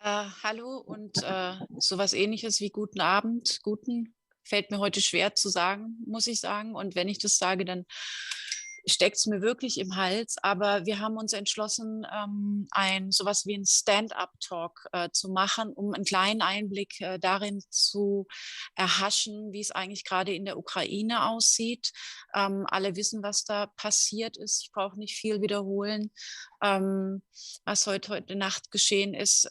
Hallo und sowas Ähnliches wie guten Abend. Guten fällt mir heute schwer zu sagen, muss ich sagen. Und wenn ich das sage, dann steckt es mir wirklich im Hals. Aber wir haben uns entschlossen, sowas wie ein Stand-up-Talk zu machen, um einen kleinen Einblick darin zu erhaschen, wie es eigentlich gerade in der Ukraine aussieht. Alle wissen, was da passiert ist. Ich brauche nicht viel wiederholen. Was heute Nacht geschehen ist,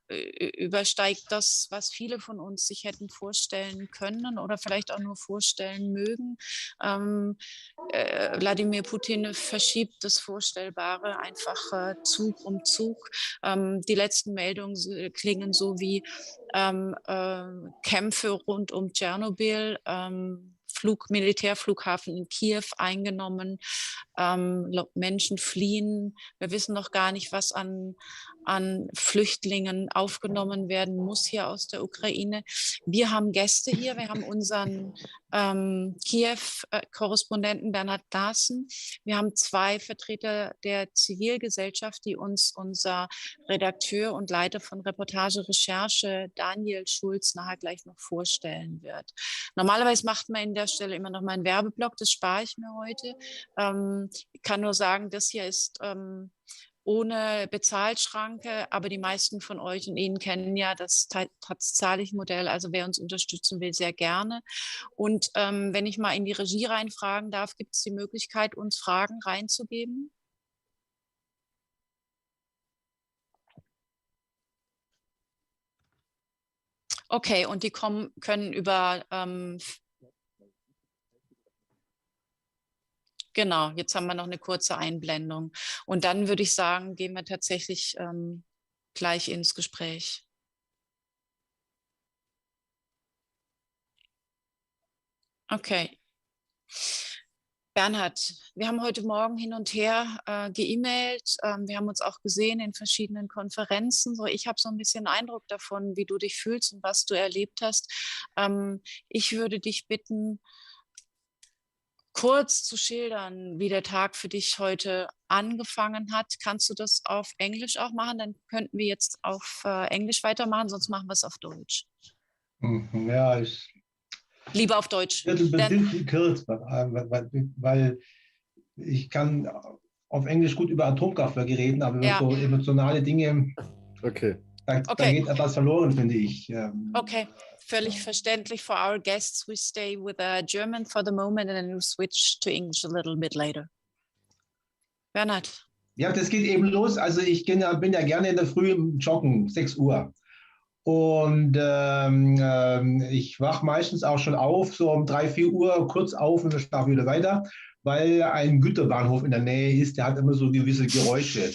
übersteigt das, was viele von uns sich hätten vorstellen können oder vielleicht auch nur vorstellen mögen. Wladimir Putin verschiebt das Vorstellbare einfach Zug um Zug. Die letzten Meldungen klingen so wie Kämpfe rund um Tschernobyl, Militärflughafen in Kiew eingenommen, Menschen fliehen. Wir wissen noch gar nicht, was an Flüchtlingen aufgenommen werden muss hier aus der Ukraine. Wir haben Gäste hier. Wir haben unseren Kiew-Korrespondenten Bernhard Larsen. Wir haben zwei Vertreter der Zivilgesellschaft, die uns unser Redakteur und Leiter von Reportage Recherche Daniel Schulz nachher gleich noch vorstellen wird. Normalerweise macht man in der Stelle immer noch mal einen Werbeblock, das spare ich mir heute. Ich kann nur sagen, das hier ist ohne Bezahlschranke, aber die meisten von euch und Ihnen kennen ja das Zahle-ich-Modell, also wer uns unterstützen will, sehr gerne. Und wenn ich mal in die Regie reinfragen darf, gibt es die Möglichkeit, uns Fragen reinzugeben? Okay, und die können über genau, jetzt haben wir noch eine kurze Einblendung. Und dann würde ich sagen, gehen wir tatsächlich gleich ins Gespräch. Okay. Bernhard, wir haben heute Morgen hin und her geemailt. Wir haben uns auch gesehen in verschiedenen Konferenzen. So, ich habe so ein bisschen Eindruck davon, wie du dich fühlst und was du erlebt hast. Ich würde dich bitten, kurz zu schildern, wie der Tag für dich heute angefangen hat. Kannst du das auf Englisch auch machen? Dann könnten wir jetzt auf Englisch weitermachen, sonst machen wir es auf Deutsch. Ja, Lieber auf Deutsch. Wird ein bisschen kurz, weil ich kann auf Englisch gut über Atomkraftwerke reden, aber über so emotionale Dinge, da geht etwas verloren, finde ich. Okay, völlig verständlich. For our guests, we stay with German for the moment and then we'll switch to English a little bit later. Bernhard. Ja, das geht eben los. Also ich bin ja gerne in der Früh im Joggen, 6 Uhr. Und ich wache meistens auch schon auf, so um 3, 4 Uhr, kurz auf und dann schlafe wieder weiter, weil ein Güterbahnhof in der Nähe ist, der hat immer so gewisse Geräusche.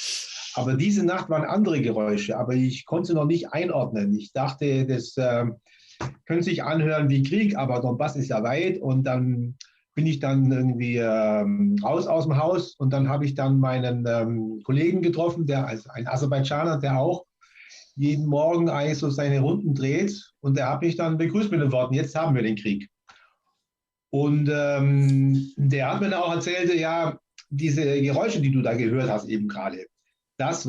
Aber diese Nacht waren andere Geräusche, aber ich konnte sie noch nicht einordnen. Ich dachte, das könnte sich anhören wie Krieg, aber Donbass ist ja weit. Und dann bin ich dann irgendwie raus aus dem Haus und dann habe ich dann meinen Kollegen getroffen, ein Aserbaidschaner, der auch jeden Morgen eigentlich so seine Runden dreht, und der hat mich dann begrüßt mit den Worten: Jetzt haben wir den Krieg. Und der hat mir dann auch erzählt, ja, diese Geräusche, die du da gehört hast eben gerade, das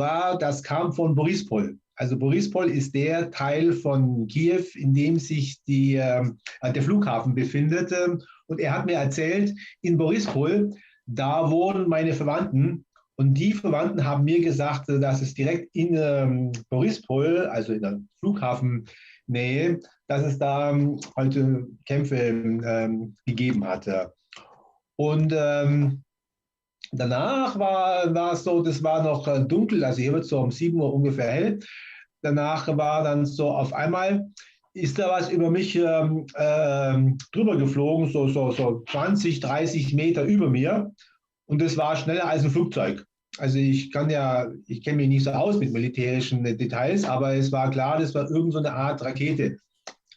kam von Borispol. Also Borispol ist der Teil von Kiew, in dem sich der Flughafen befindet. Und er hat mir erzählt, in Borispol, da wohnen meine Verwandten. Und die Verwandten haben mir gesagt, dass es direkt in Borispol, also in der Flughafennähe, dass es da heute Kämpfe gegeben hatte. Und danach war es so, das war noch dunkel, also hier wird es so um 7 Uhr ungefähr hell. Danach war dann so auf einmal, ist da was über mich drüber geflogen, so 20, 30 Meter über mir. Und das war schneller als ein Flugzeug. Also ich kenne mich nicht so aus mit militärischen Details, aber es war klar, das war irgend so eine Art Rakete.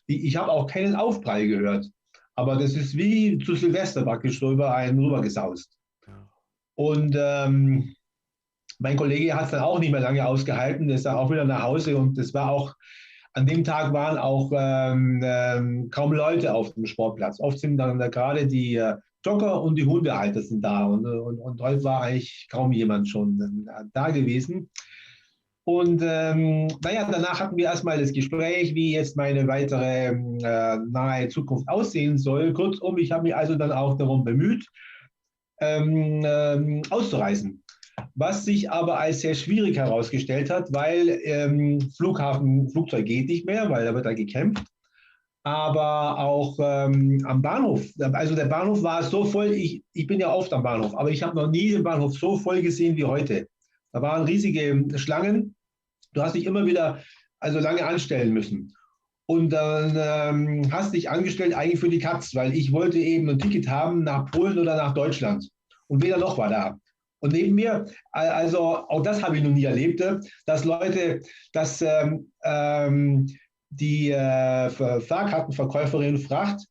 Ich habe auch keinen Aufprall gehört, aber das ist wie zu Silvester praktisch so über einen rübergesaust. Und mein Kollege hat es dann auch nicht mehr lange ausgehalten, der ist dann auch wieder nach Hause, und das war auch, an dem Tag waren auch kaum Leute auf dem Sportplatz. Oft sind dann gerade die Jogger und die Hundehalter sind da, und heute war eigentlich kaum jemand schon da gewesen. Und naja, danach hatten wir erstmal das Gespräch, wie jetzt meine weitere nahe Zukunft aussehen soll. Kurzum, ich habe mich also dann auch darum bemüht, auszureisen. Was sich aber als sehr schwierig herausgestellt hat, weil Flugzeug geht nicht mehr, weil da wird da gekämpft. Aber auch am Bahnhof, also der Bahnhof war so voll, ich bin ja oft am Bahnhof, aber ich habe noch nie den Bahnhof so voll gesehen wie heute. Da waren riesige Schlangen. Du hast dich immer wieder also lange anstellen müssen. Und dann hast dich angestellt eigentlich für die Katz, weil ich wollte eben ein Ticket haben nach Polen oder nach Deutschland. Und weder noch war da. Und neben mir, also auch das habe ich noch nie erlebt, dass Leute, dass die Fahrkartenverkäuferin fragt,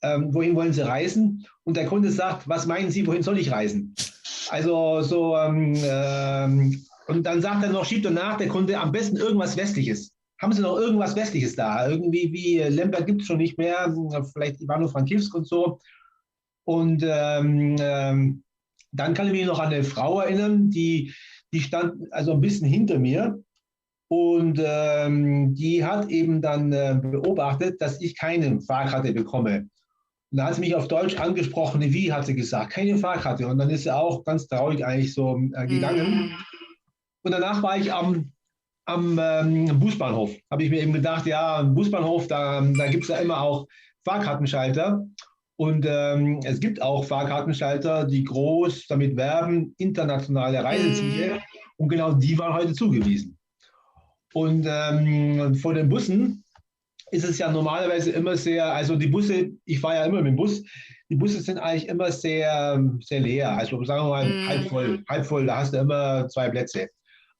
wohin wollen Sie reisen? Und der Kunde sagt, was meinen Sie, wohin soll ich reisen? Also so, und dann sagt er noch, schiebt er nach, der Kunde, am besten irgendwas Westliches. Haben Sie noch irgendwas Westliches da? Irgendwie wie Lemberg gibt es schon nicht mehr, vielleicht Ivano-Frankivsk und so. Und dann kann ich mich noch an eine Frau erinnern, die stand also ein bisschen hinter mir. Und die hat eben dann beobachtet, dass ich keine Fahrkarte bekomme. Und da hat sie mich auf Deutsch angesprochen, wie hat sie gesagt, keine Fahrkarte. Und dann ist sie auch ganz traurig eigentlich so gegangen. Und danach war ich am Busbahnhof. Habe ich mir eben gedacht, ja, am Busbahnhof, da gibt es ja immer auch Fahrkartenschalter. Und es gibt auch Fahrkartenschalter, die groß damit werben, internationale Reiseziele. Und genau die waren heute zugewiesen. Und vor den Bussen ist es ja normalerweise immer sehr, also die Busse, ich fahre ja immer mit dem Bus, die Busse sind eigentlich immer sehr, sehr leer. Also sagen wir mal halb voll, da hast du immer 2 Plätze.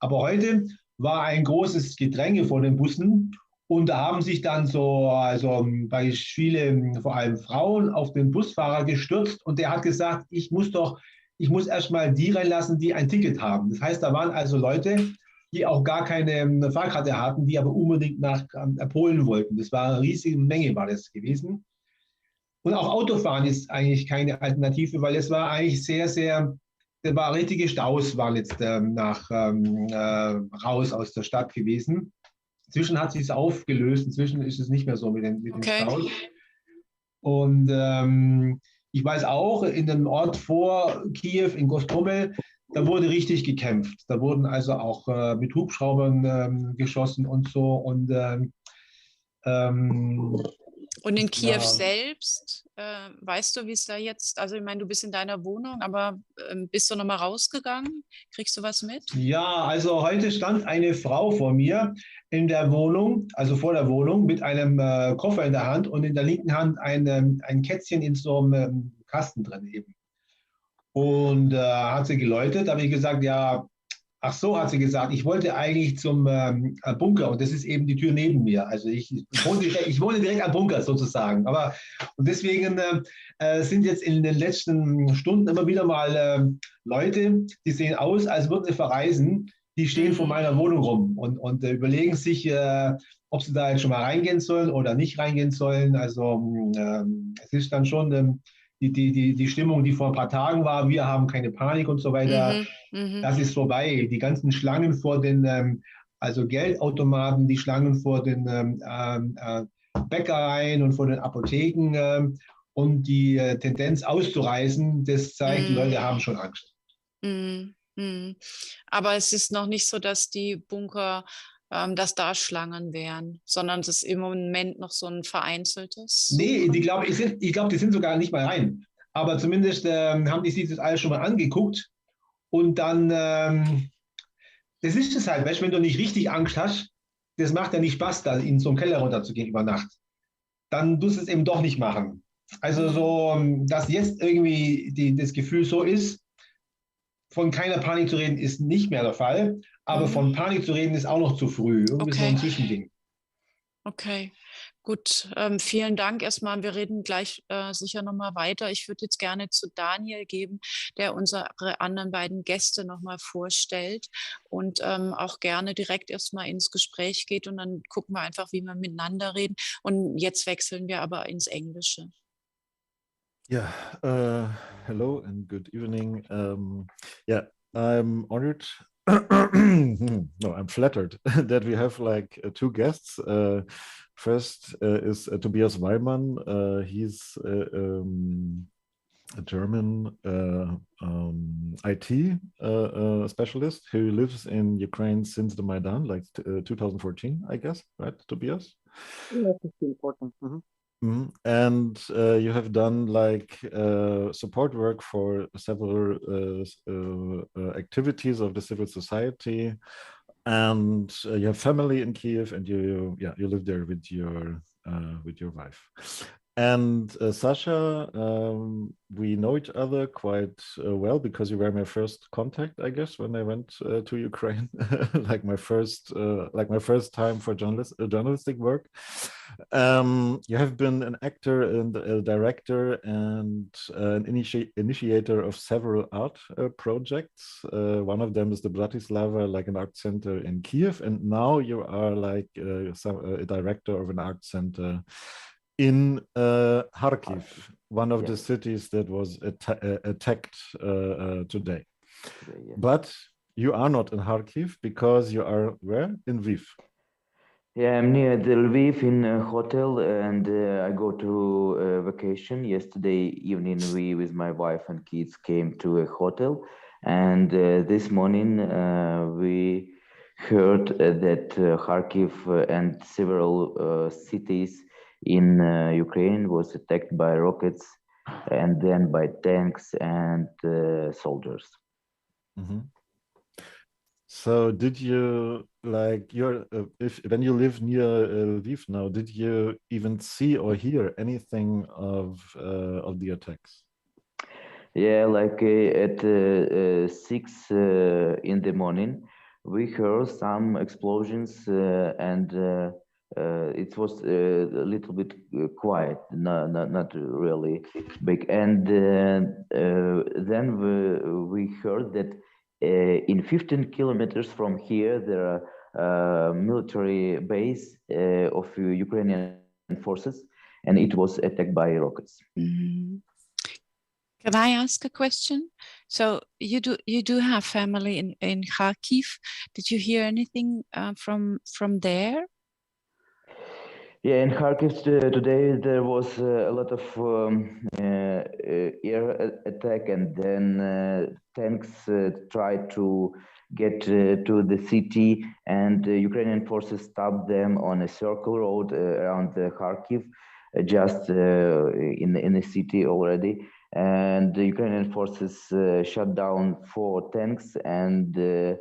Aber heute war ein großes Gedränge vor den Bussen und da haben sich dann so, also bei viele, vor allem Frauen, auf den Busfahrer gestürzt und der hat gesagt, ich muss erstmal die reinlassen, die ein Ticket haben. Das heißt, da waren also Leute, die auch gar keine Fahrkarte hatten, die aber unbedingt nach Polen wollten. Das war eine riesige Menge, war das gewesen. Und auch Autofahren ist eigentlich keine Alternative, weil es war eigentlich sehr, sehr, da war richtige Staus, waren jetzt raus aus der Stadt gewesen. Inzwischen hat sich es aufgelöst, inzwischen ist es nicht mehr so mit den Staus. Und ich weiß auch, in dem Ort vor Kiew, in Gostomel, da wurde richtig gekämpft. Da wurden also auch mit Hubschraubern geschossen und so. Und in Kiew selbst, weißt du, wie es da jetzt, also ich meine, du bist in deiner Wohnung, aber bist du nochmal rausgegangen? Kriegst du was mit? Ja, also heute stand eine Frau vor mir in der Wohnung, also vor der Wohnung, mit einem Koffer in der Hand und in der linken Hand ein Kätzchen in so einem Kasten drin eben. Und hat sie geläutet, habe ich gesagt, ja, ach so, hat sie gesagt, ich wollte eigentlich zum Bunker und das ist eben die Tür neben mir. Also ich wohne direkt am Bunker sozusagen. Aber und deswegen sind jetzt in den letzten Stunden immer wieder mal Leute, die sehen aus, als würden sie verreisen, die stehen vor meiner Wohnung rum und überlegen sich, ob sie da jetzt schon mal reingehen sollen oder nicht reingehen sollen. Also es ist dann schon die Stimmung, die vor ein paar Tagen war, wir haben keine Panik und so weiter. Das ist vorbei. Die ganzen Schlangen vor den also Geldautomaten, die Schlangen vor den Bäckereien und vor den Apotheken und die Tendenz auszureisen, das zeigt, die Leute haben schon Angst. Aber es ist noch nicht so, dass die Bunker, dass da Schlangen wären, sondern es ist im Moment noch so ein vereinzeltes. Nee, ich glaube, die sind sogar nicht mal rein. Aber zumindest haben die sich das alles schon mal angeguckt. Und dann, das ist es halt, weißt, wenn du nicht richtig Angst hast, das macht ja nicht Spaß, da in so einen Keller runterzugehen über Nacht. Dann tust du es eben doch nicht machen. Also so, dass jetzt irgendwie das Gefühl so ist, von keiner Panik zu reden, ist nicht mehr der Fall. Aber von Panik zu reden, ist auch noch zu früh. Irgendwie so ein Zwischending. Okay, gut. Vielen Dank erstmal. Wir reden gleich sicher nochmal weiter. Ich würde jetzt gerne zu Daniel geben, der unsere anderen beiden Gäste nochmal vorstellt und auch gerne direkt erstmal ins Gespräch geht und dann gucken wir einfach, wie wir miteinander reden. Und jetzt wechseln wir aber ins Englische. Yeah, hello and good evening. Yeah, I'm honored No, I'm flattered that we have like two guests. First is Tobias Weimann. He's a German IT specialist who lives in Ukraine since the Maidan, like 2014, I guess, right, Tobias? Yeah, it's important. And you have done like support work for several activities of the civil society, and you have family in Kiev, and you live there with your wife. And Sasha, we know each other quite well because you were my first contact, I guess, when I went to Ukraine, like my first time for journalistic work. You have been an actor and a director and an initiator of several art projects. One of them is the Bratislava, like an art center in Kiev, and now you are like a director of an art center in Charkiw, one of the cities that was attacked today. Yeah. But you are not in Charkiw because you are where? In Lviv. Yeah, I'm near the Lviv in a hotel, and I go to vacation. Yesterday evening, we, with my wife and kids, came to a hotel, and this morning we heard that Kharkiv and several cities in Ukraine was attacked by rockets and then by tanks and soldiers. Mm-hmm. So did you like when you live near Lviv now, did you even see or hear anything of the attacks? Yeah, like at 6 in the morning, we heard some explosions and it was a little bit quiet, not really big. And then we heard that in 15 kilometers from here, there are military base of Ukrainian forces, and it was attacked by rockets. Mm-hmm. Can I ask a question? So you do have family in Kharkiv. Did you hear anything from there? Yeah, in Kharkiv today there was a lot of air attack, and then tanks tried to get to the city, and Ukrainian forces stopped them on a circle road around Kharkiv, just in the city already. And the Ukrainian forces shut down 4 tanks, and a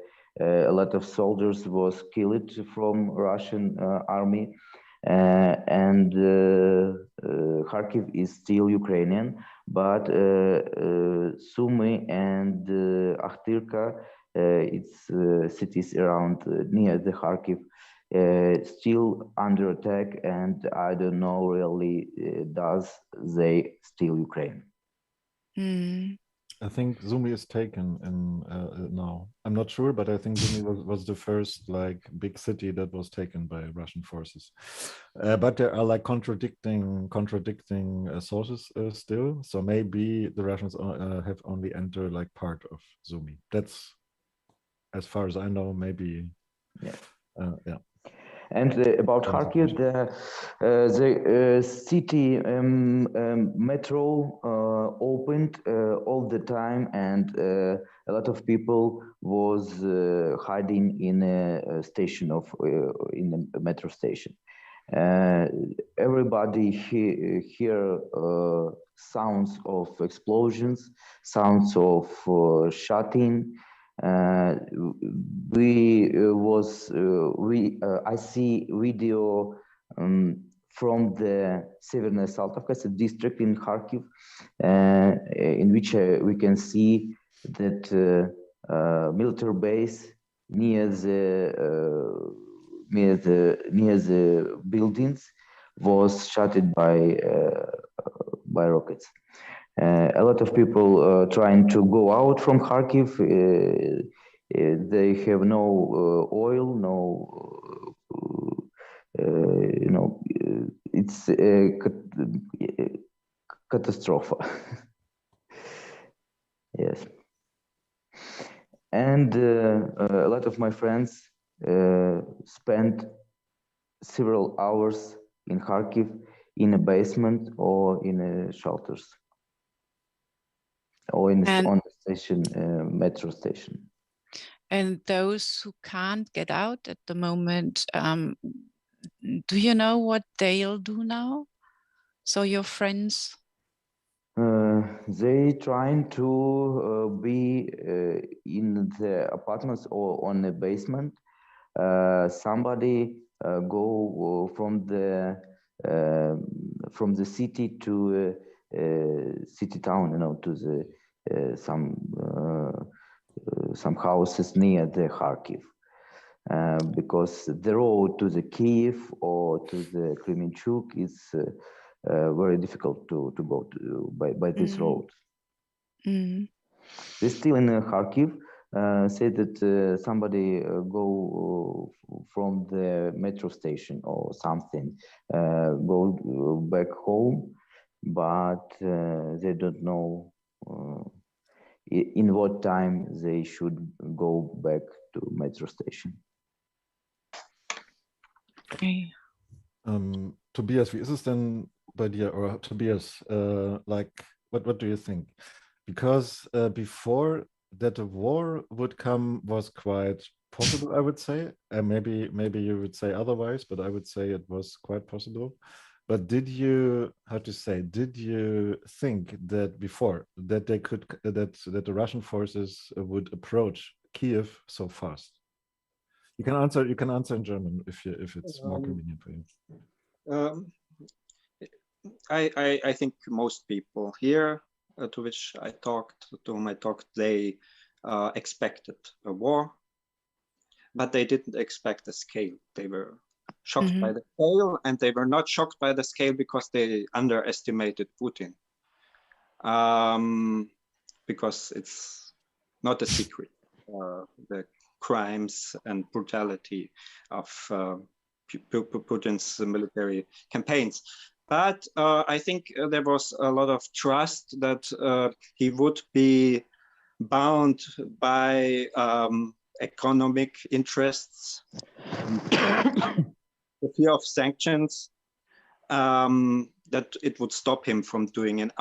lot of soldiers was killed from Russian army. And Kharkiv is still Ukrainian, but Sumy and Akhtirka, it's cities around near the Kharkiv, still under attack, and I don't know really does they still Ukraine. Mm. I think Sumy is taken now. I'm not sure, but I think Sumy was the first like big city that was taken by Russian forces. But there are like contradicting sources still. So maybe the Russians have only entered like part of Sumy. That's as far as I know. Maybe. Yeah. Yeah. And about Kharkiv, the city metro opened all the time, and a lot of people was hiding in a station in a metro station. Everybody hear sounds of explosions, sounds of shooting. I see video from the Severny Saltovka district in Kharkiv, in which we can see that military base near the buildings was shot by rockets. A lot of people trying to go out from Kharkiv. They have no oil, it's a catastrophe. Yes. And a lot of my friends spent several hours in Kharkiv in a basement or in shelters or on the station, metro station. And those who can't get out at the moment, do you know what they'll do now? So your friends? They trying to be in the apartments or on the basement. Somebody go from the city to city town, to the some houses near the Kharkiv, because the road to the Kiev or to the Kremenchuk is very difficult to go to by this road. They still in Kharkiv. Say that somebody go from the metro station or something, go back home, but they don't know in what time they should go back to metro station. Okay. Tobias, wie ist es denn bei dir? Or Tobias, like, what do you think? Because before that a war would come was quite possible, I would say. Maybe you would say otherwise, but I would say it was quite possible. But did you think that before that they could that the Russian forces would approach Kiev so fast? You can answer in German if it's more convenient for you. I think most people here to whom I talked, they expected a war, but they didn't expect the scale. They were shocked by the scale, and they were not shocked by the scale because they underestimated Putin. Because it's not a secret, the crimes and brutality of Putin's military campaigns. But I think there was a lot of trust that he would be bound by economic interests, the fear of sanctions, that it would stop him from doing an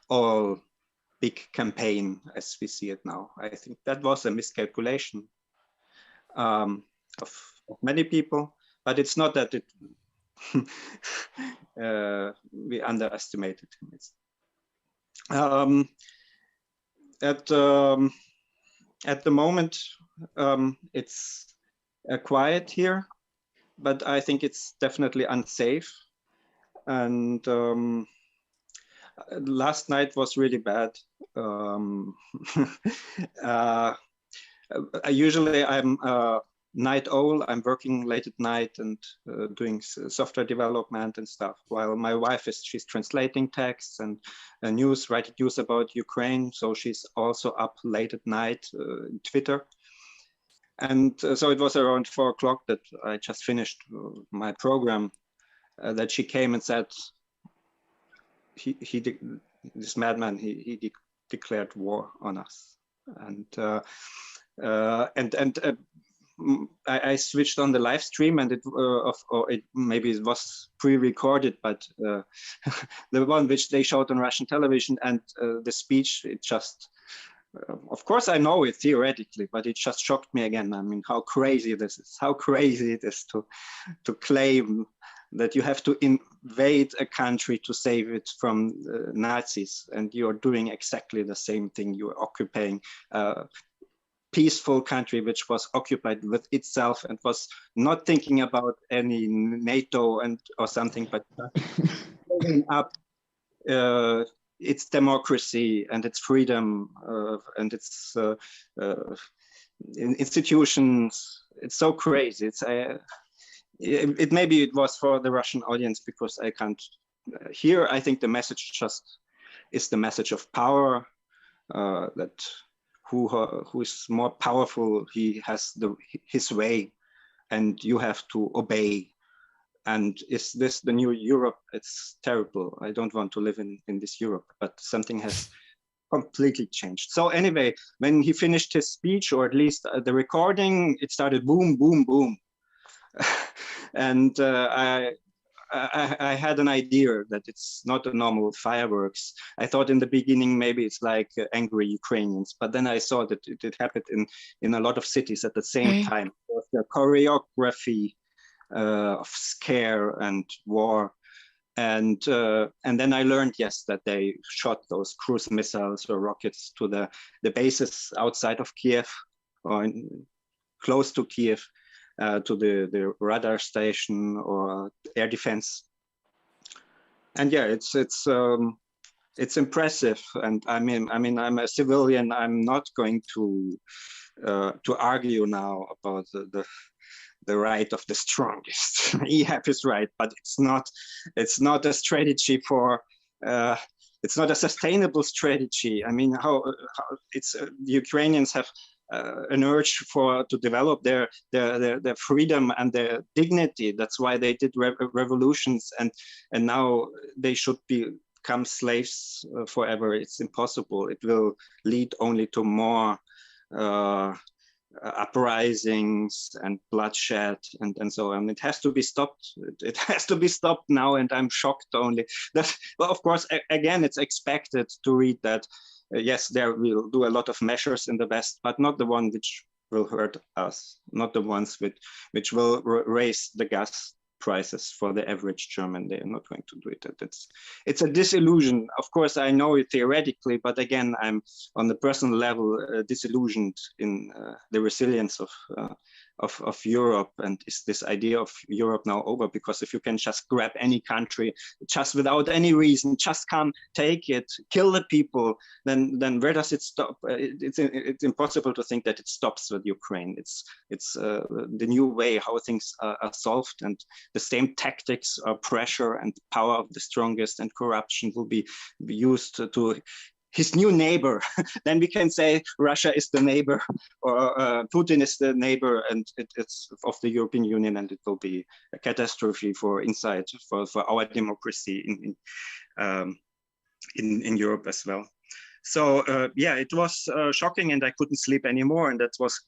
all big campaign as we see it now. I think that was a miscalculation of many people, but it's not that it we underestimated him. At the moment, it's quiet here, but I think it's definitely unsafe. And last night was really bad. Usually I'm night owl. I'm working late at night and doing software development and stuff, while my wife she's translating texts and writing news about Ukraine. So she's also up late at night in Twitter. And so it was around 4 o'clock that I just finished my program, that she came and said, this madman, he declared war on us. And I switched on the live stream, and it maybe it was pre-recorded, but the one which they showed on Russian television, and the speech, it just, of course I know it theoretically, but it just shocked me again. I mean, how crazy this is, how crazy it is to claim that you have to invade a country to save it from Nazis, and you're doing exactly the same thing. You're occupying peaceful country which was occupied with itself and was not thinking about any NATO or something, but building up its democracy and its freedom and its institutions. It's so crazy. It maybe it was for the Russian audience because I can't hear. I think the message just is the message of power, that who is more powerful, he has his way, and you have to obey. And is this the new Europe? It's terrible. I don't want to live in this Europe, but something has completely changed. So anyway, when he finished his speech, or at least the recording, it started boom, boom, boom. And I had an idea that it's not a normal fireworks. I thought in the beginning maybe it's like angry Ukrainians, but then I saw that it happened in a lot of cities at the same time. The choreography of scare and war, and then I learned, yes, that they shot those cruise missiles or rockets to the bases outside of Kiev or close to Kiev. To the radar station or air defense, and yeah, it's impressive. And I mean, I'm a civilian. I'm not going to argue now about the right of the strongest. He has his right, but it's not a strategy for. It's not a sustainable strategy. I mean, how it's the Ukrainians have. An urge to develop their freedom and their dignity. That's why they did revolutions, and now they should become slaves forever. It's impossible. It will lead only to more uprisings and bloodshed and so on. It has to be stopped. It has to be stopped now, and I'm shocked only that, well, of course, again, it's expected to read that yes, there will do a lot of measures in the West, but not the one which will hurt us, not the ones which will raise the gas prices for the average German. They are not going to do it. It's a disillusion. Of course, I know it theoretically, but again, I'm on the personal level disillusioned in the resilience of Europe. And is this idea of Europe now over? Because if you can just grab any country, just without any reason, just come, take it, kill the people, then where does it stop? It's impossible to think that it stops with Ukraine. It's the new way how things are solved, and the same tactics of pressure and power of the strongest and corruption will be used to his new neighbor. Then we can say Russia is the neighbor, or Putin is the neighbor, and it's of the European Union, and it will be a catastrophe for our democracy in Europe as well. So yeah, it was shocking, and I couldn't sleep anymore, and that was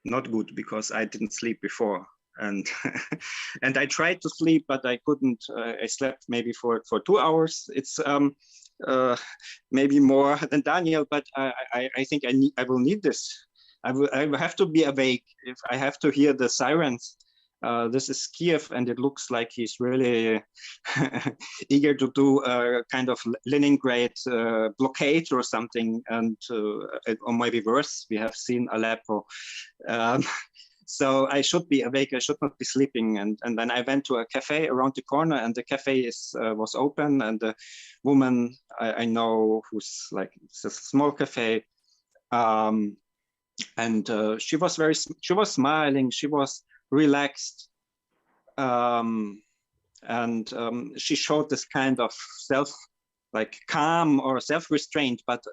not good because I didn't sleep before. And and I tried to sleep, but I couldn't. I slept maybe for 2 hours. It's maybe more than Daniel, but I think I will need this. I will have to be awake if I have to hear the sirens. This is Kiev, and it looks like he's really eager to do a kind of Leningrad blockade or something, and or maybe worse. We have seen Aleppo. So I should be awake. I should not be sleeping. And then I went to a cafe around the corner, and the cafe was open. And the woman I know, who's like, it's a small cafe, and she was smiling. She was relaxed, and she showed this kind of calm or self-restraint, but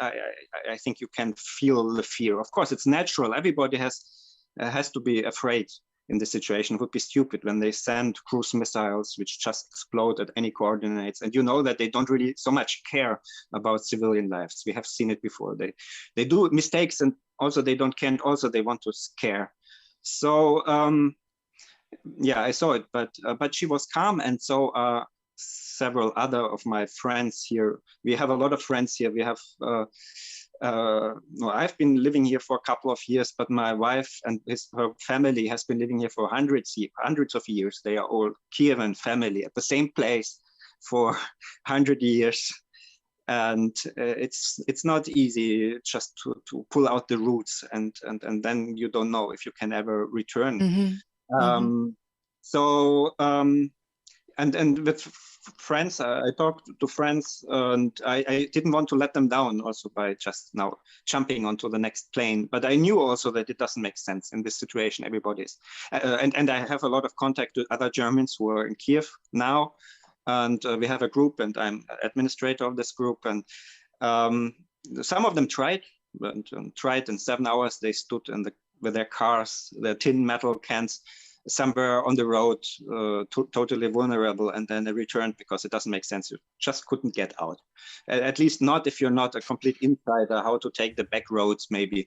I think you can feel the fear. Of course, it's natural. Everybody has to be afraid in this situation. It would be stupid when they send cruise missiles which just explode at any coordinates, and you know that they don't really so much care about civilian lives. We have seen it before. They do mistakes, and also they don't care, and also they want to scare. So yeah, I saw it, but she was calm, and so several other of my friends here. We have a lot of friends here. We have no, I've been living here for a couple of years, but my wife and her family has been living here for hundreds of years. They are all Kievan family at the same place for 100 years. And it's not easy just to pull out the roots, and then you don't know if you can ever return. Mm-hmm. And with friends, I talked to friends, and I didn't want to let them down also by just now jumping onto the next plane. But I knew also that it doesn't make sense in this situation. Everybody's, and I have a lot of contact with other Germans who are in Kiev now, and we have a group, and I'm administrator of this group. And some of them tried, and in 7 hours they stood with their cars, their tin metal cans, somewhere on the road, totally vulnerable, and then they returned because it doesn't make sense. You just couldn't get out. At least not if you're not a complete insider, how to take the back roads maybe.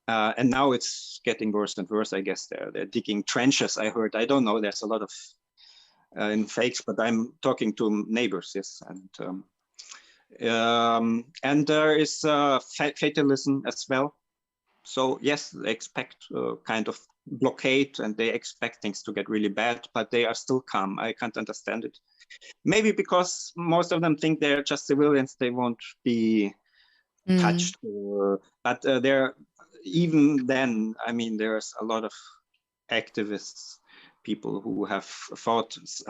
And now it's getting worse and worse, I guess. They're digging trenches, I heard. I don't know, there's a lot of in fakes, but I'm talking to neighbors, yes. And there is fatalism as well. So yes, they expect kind of blockade and they expect things to get really bad, but they are still calm. I can't understand it. Maybe because most of them think they're just civilians, they won't be touched. But they're, even then, I mean, there's a lot of activists, people who have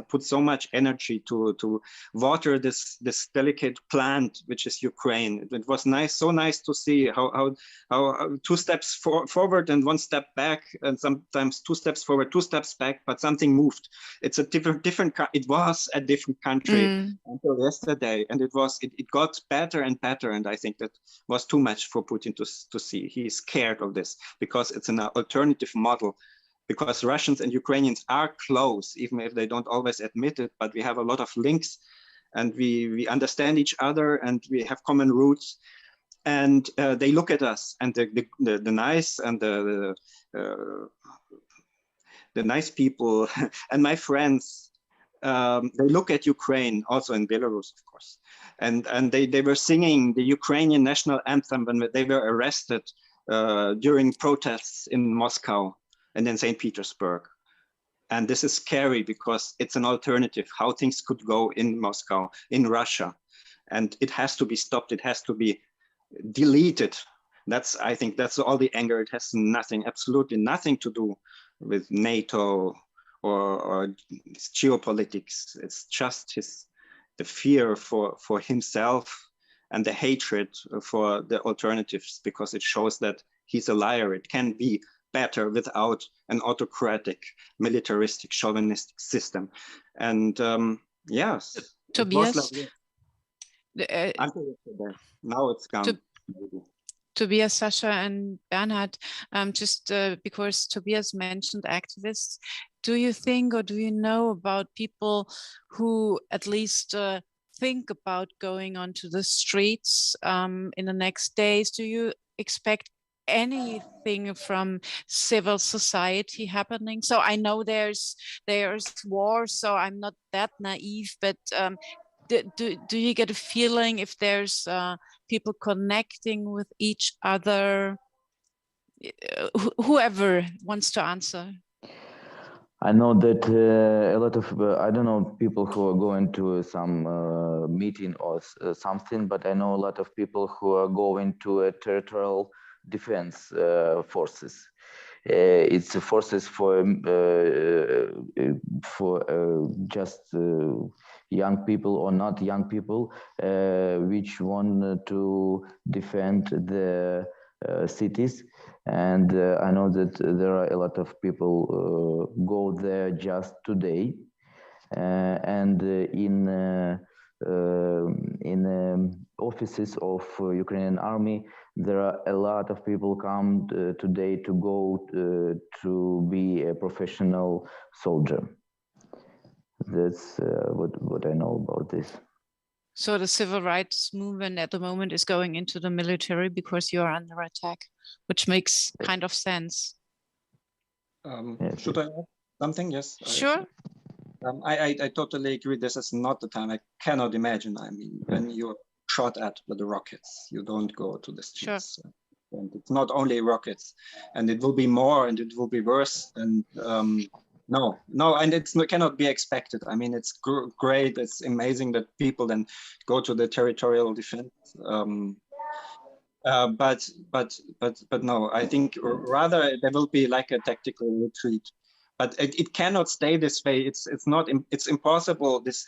put so much energy to water this delicate plant, which is Ukraine. It was so nice to see how 2 steps forward and 1 step back, and sometimes 2 steps forward, 2 steps back, but something moved. It's a different. It was a different country until yesterday, and it got better and better. And I think that was too much for Putin to see. He is scared of this because it's an alternative model. Because Russians and Ukrainians are close, even if they don't always admit it, but we have a lot of links and we understand each other and we have common roots. And they look at us, and the nice and the nice people and my friends, they look at Ukraine, also in Belarus, of course. And they were singing the Ukrainian national anthem when they were arrested during protests in Moscow and in St. Petersburg. And this is scary because it's an alternative, how things could go in Moscow, in Russia. And it has to be stopped, it has to be deleted. I think that's all the anger. It has nothing, absolutely nothing to do with NATO or geopolitics. It's just the fear for himself and the hatred for the alternatives, because it shows that he's a liar. It can be better without an autocratic, militaristic, chauvinistic system. And yes, Tobias, now it's gone. Tobias, Sasha, and Bernhard, just because Tobias mentioned activists, do you think or do you know about people who at least think about going onto the streets in the next days? Do you expect anything from civil society happening? So I know there's war, so I'm not that naive, but do you get a feeling if there's people connecting with each other? Whoever wants to answer. I know that a lot of, I don't know, people who are going to some meeting or something, but I know a lot of people who are going to a territorial defense forces. It's forces for just young people or not young people, which want to defend the cities. And I know that there are a lot of people go there just today, and in offices of Ukrainian Army, there are a lot of people come today to go to be a professional soldier. That's what I know about this. So the civil rights movement at the moment is going into the military because you are under attack, which makes kind of sense. Should I add something? Yes. Sure. I totally agree. This is not the time. I cannot imagine. I mean, when you're shot at with the rockets, you don't go to the streets. Sure. And it's not only rockets, and it will be more, and it will be worse. And no, and it cannot be expected. I mean, it's great. It's amazing that people then go to the territorial defense. But no, I think rather there will be like a tactical retreat. But it cannot stay this way. It's impossible. This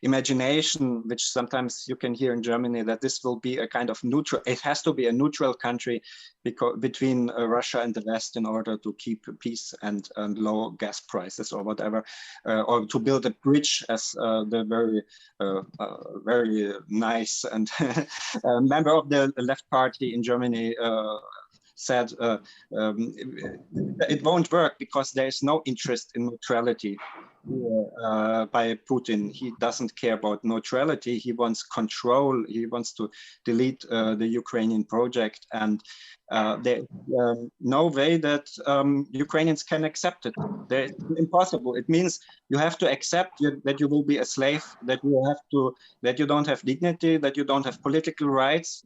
imagination, which sometimes you can hear in Germany, that this will be a kind of neutral. It has to be a neutral country between Russia and the West in order to keep peace and low gas prices or whatever, or to build a bridge, as the very nice and member of the left party in Germany said it won't work because there is no interest in neutrality by Putin. He doesn't care about neutrality. He wants control. He wants to delete the Ukrainian project, and there's no way that Ukrainians can accept it. It's impossible. It means you have to accept that you will be a slave, that you don't have dignity, that you don't have political rights.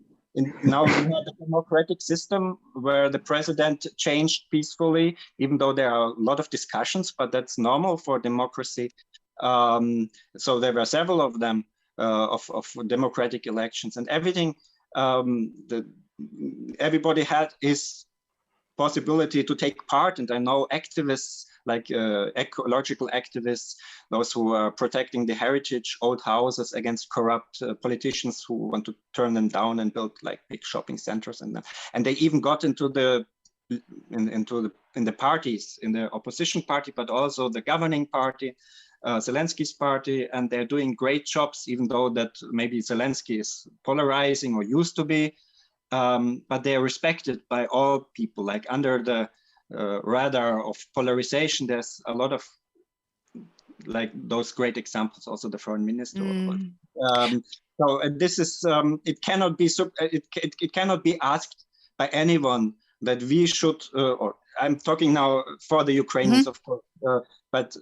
Now we have a democratic system where the president changed peacefully, even though there are a lot of discussions, but that's normal for democracy. So there were several of them of democratic elections, and everything. Everybody had his possibility to take part, and I know activists like ecological activists, those who are protecting the heritage, old houses against corrupt politicians who want to turn them down and build like big shopping centers, and they even got into the parties, in the opposition party, but also the governing party, Zelensky's party, and they're doing great jobs, even though that maybe Zelensky is polarizing or used to be. But they are respected by all people. Like under the radar of polarization, there's a lot of like those great examples. Also, the foreign minister. So this is it cannot be it cannot be asked by anyone that we should. Or I'm talking now for the Ukrainians, of course, but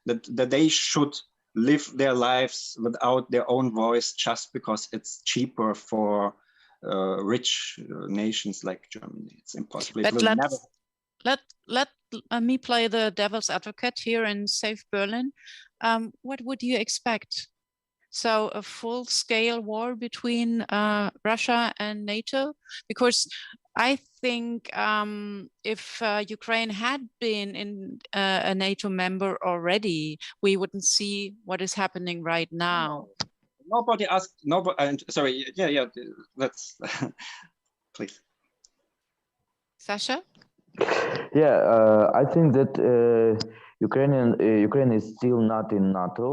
that they should live their lives without their own voice just because it's cheaper for rich nations like Germany. It's impossible. But let me play the devil's advocate here in safe Berlin. What would you expect? So a full-scale war between Russia and NATO? Because I think if Ukraine had been in a NATO member already, we wouldn't see what is happening right now. Nobody asked. Nobody. Sorry. Yeah. Let's please. Sasha. Yeah, I think that Ukraine is still not in NATO.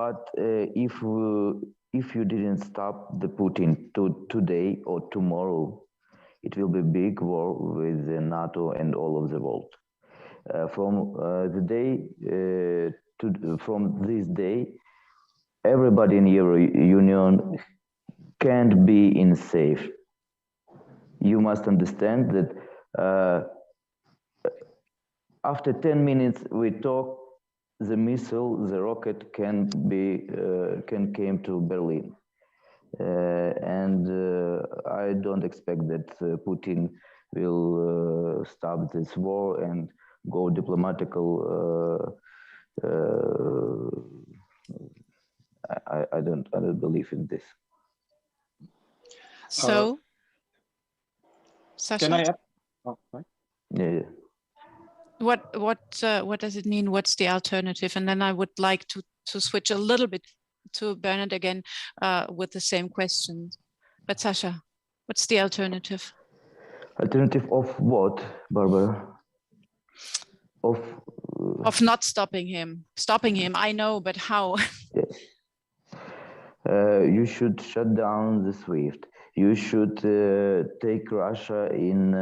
But if you didn't stop the Putin today or tomorrow, it will be a big war with NATO and all of the world. From this day. Everybody in Euro Union can't be in safe. You must understand that after 10 minutes we talk, the missile, the rocket can came to Berlin, and I don't expect that Putin will stop this war and go diplomatical. I don't believe in this. So, Sasha, can I add? Oh, right. Yeah. What does it mean? What's the alternative? And then I would like to switch a little bit to Bernhard again with the same question. But Sasha, what's the alternative? Alternative of what, Barbara? Of not stopping him. Stopping him, I know, but how? Yes. You should shut down the SWIFT. You should take Russia in.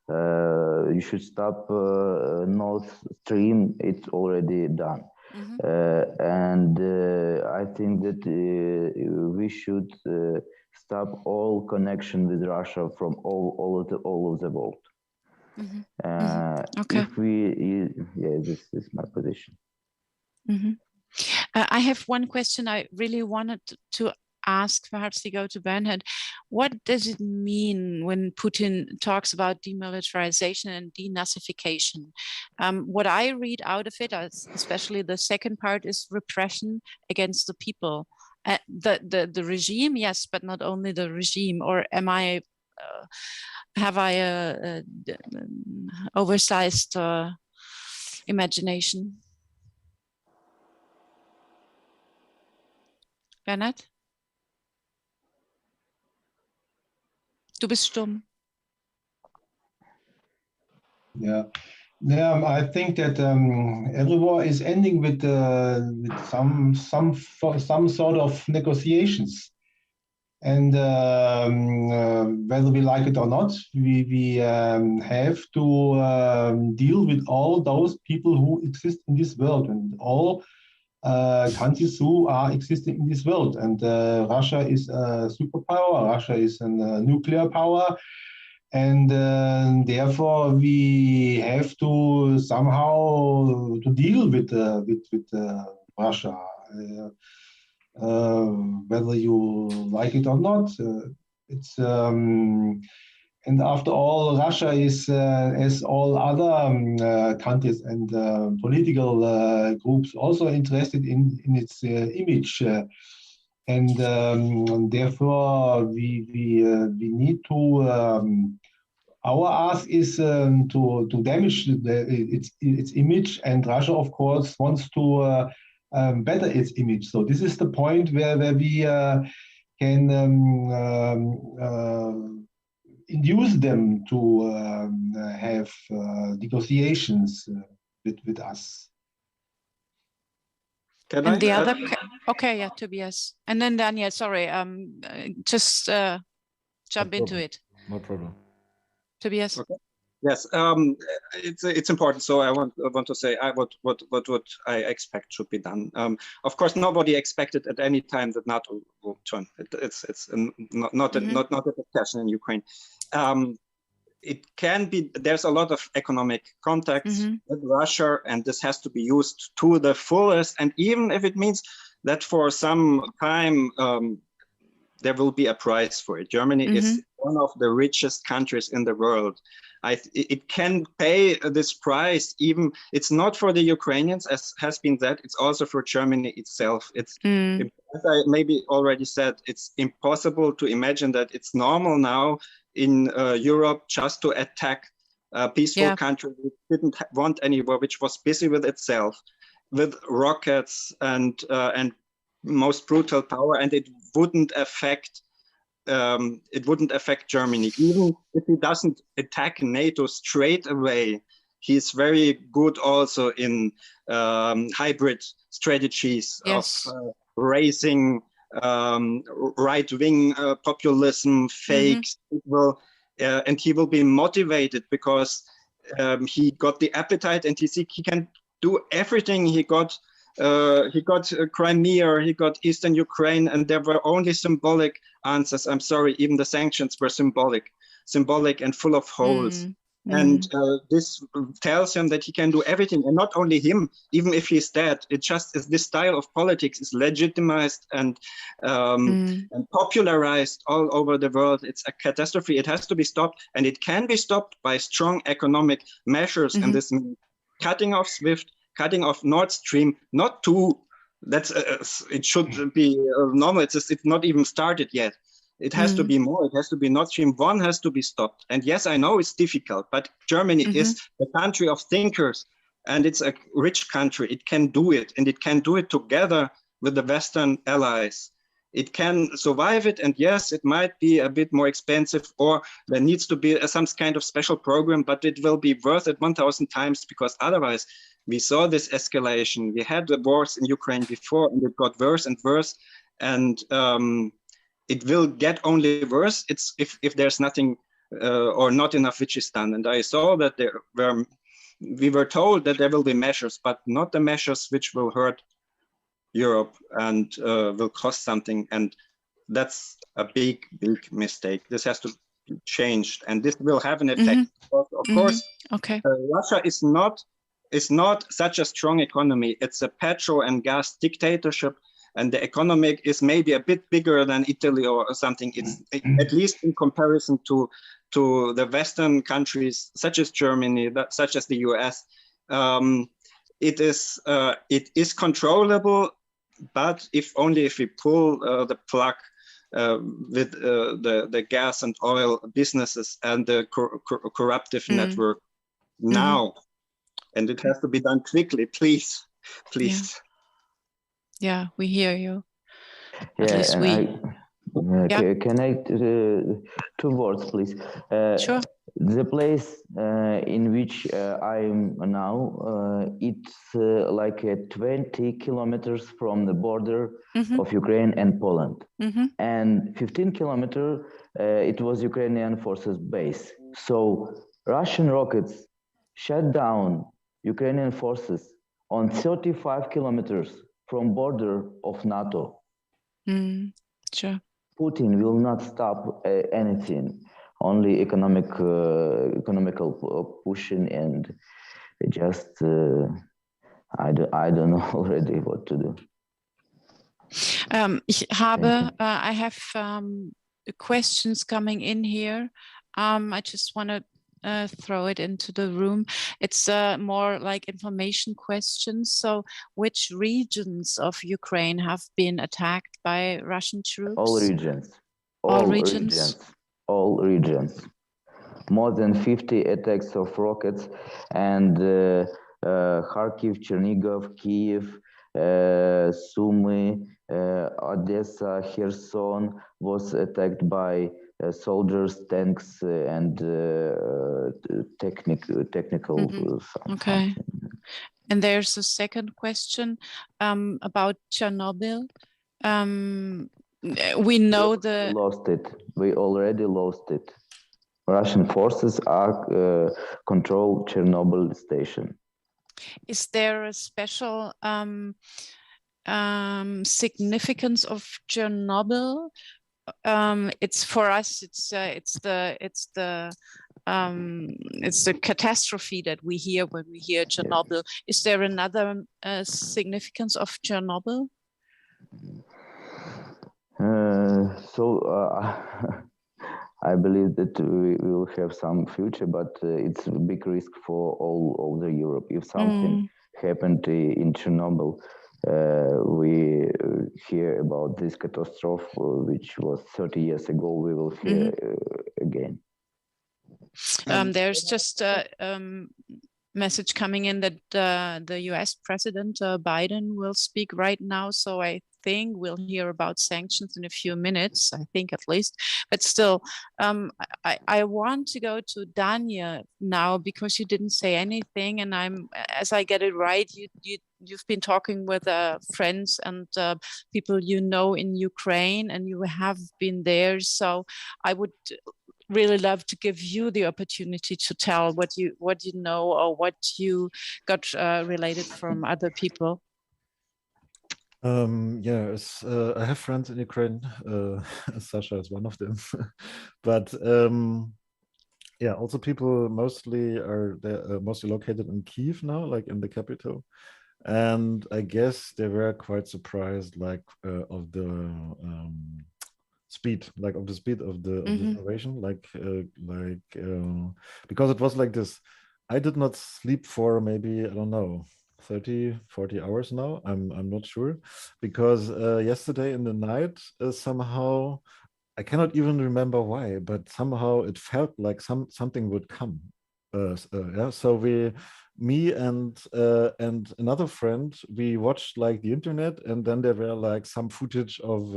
You should stop Nord Stream. It's already done. And I think that we should stop all connection with Russia from all of the world. Okay. This is my position. I have one question I really wanted to ask, perhaps to go to Bernhard. What does it mean when Putin talks about demilitarization and denazification? What I read out of it, especially the second part, is repression against the people. The regime, yes, but not only the regime. Or have I a oversized imagination? Bernhard? Du bist stumm. Yeah, I think that every war is ending with some sort of negotiations, And whether we like it or not, we have to deal with all those people who exist in this world and all countries who are existing in this world. And Russia is a superpower, Russia is a nuclear power, and therefore we have to somehow to deal with Russia. Whether you like it or not, it's and after all, Russia is, as all other countries and political groups, also interested in its image, and therefore we need to. Our ask is to damage its image, and Russia, of course, wants to better its image. So this is the point where we can induce them to have negotiations with us. Can and the other, okay, yeah, Tobias, and then Daniel. Sorry, just jump into it. No problem. Tobias. Okay. Yes, it's important. So I want to say what I expect should be done. Of course, nobody expected at any time that NATO will turn. It's not a discussion in Ukraine. It can be. There's a lot of economic contacts with Russia, and this has to be used to the fullest. And even if it means that for some time there will be a price for it. Germany is one of the richest countries in the world. It can pay this price. Even it's not for the Ukrainians, as has been said. It's also for Germany itself. It's as I maybe already said. It's impossible to imagine that it's normal now in Europe just to attack a peaceful country which didn't want any war, which was busy with itself, with rockets and most brutal power, and it wouldn't affect. It wouldn't affect Germany. Even if he doesn't attack NATO straight away, he's very good also in hybrid strategies of raising right-wing populism, fakes. And he will be motivated because he got the appetite, and he can do everything. He got Crimea, he got Eastern Ukraine, and there were only symbolic answers. I'm sorry, even the sanctions were symbolic and full of holes. And this tells him that he can do everything, and not only him, even if he's dead. It just is this style of politics is legitimized and popularized all over the world. It's a catastrophe. It has to be stopped, and it can be stopped by strong economic measures. And this means cutting off SWIFT, cutting off Nord Stream, not two. That's it should be normal. It's not even started yet. It has to be more. It has to be Nord Stream 1 has to be stopped. And yes, I know it's difficult, but Germany is a country of thinkers, and it's a rich country. It can do it, and it can do it together with the Western allies. It can survive it, and yes, it might be a bit more expensive, or there needs to be some kind of special program, but it will be worth it 1,000 times, because otherwise, we saw this escalation. We had the wars in Ukraine before, and it got worse and worse, and it will get only worse. It's if there's nothing or not enough which is done. And I saw that we were told that there will be measures, but not the measures which will hurt Europe and will cost something. And that's a big mistake. This has to be changed, and this will have an effect. Of course, Russia is not such a strong economy. It's a petrol and gas dictatorship, and the economic is maybe a bit bigger than Italy or something. It's at least in comparison to the Western countries, such as Germany, such as the US. It is controllable, but if we pull the plug with the gas and oil businesses and the corruptive network now. And it has to be done quickly, please. Yeah, we hear you. At least we. Can I 2 words, please? Sure. The place in which I'm now, it's like 20 kilometers from the border of Ukraine and Poland. And 15 kilometers, it was Ukrainian forces base. So Russian rockets shut down Ukrainian forces on 35 kilometers from border of NATO. Sure. Putin will not stop anything. Only economical pushing, and just I don't know already what to do. I have questions coming in here. I just want to throw it into the room. It's more like information questions. So, which regions of Ukraine have been attacked by Russian troops? All regions. All regions. All regions. More than 50 attacks of rockets, and Charkiw, Chernihiv, Kiev, Sumy, Odessa, Kherson was attacked by soldiers, tanks, and technical. Okay. And there's a second question about Chernobyl. We know we already lost it. Russian forces are control Chernobyl station. Is there a special significance of Chernobyl? It's for us. It's the catastrophe that we hear when we hear Chernobyl. Yes. Is there another significance of Chernobyl? I believe that we will have some future, but it's a big risk for all over Europe. If something happened in Chernobyl, we hear about this catastrophe, which was 30 years ago, we will hear again. There's just a message coming in that the US President Biden will speak right now. So I think we'll hear about sanctions in a few minutes, I think at least. But still, I want to go to Daniel now because you didn't say anything. And as I get it right, you've been talking with friends and people you know in Ukraine, and you have been there. So I would really love to give you the opportunity to tell what you know or what you got related from other people. Yes, I have friends in Ukraine. Sasha is one of them, but yeah, also people mostly are mostly located in Kiev now, like in the capital. And I guess they were quite surprised, like of the speed of the innovation, because it was like this. I did not sleep for maybe, I don't know, 30-40 hours now. I'm not sure, because yesterday in the night somehow, I cannot even remember why, but somehow it felt like something would come. Yeah, so me and another friend, we watched like the internet, and then there were like some footage of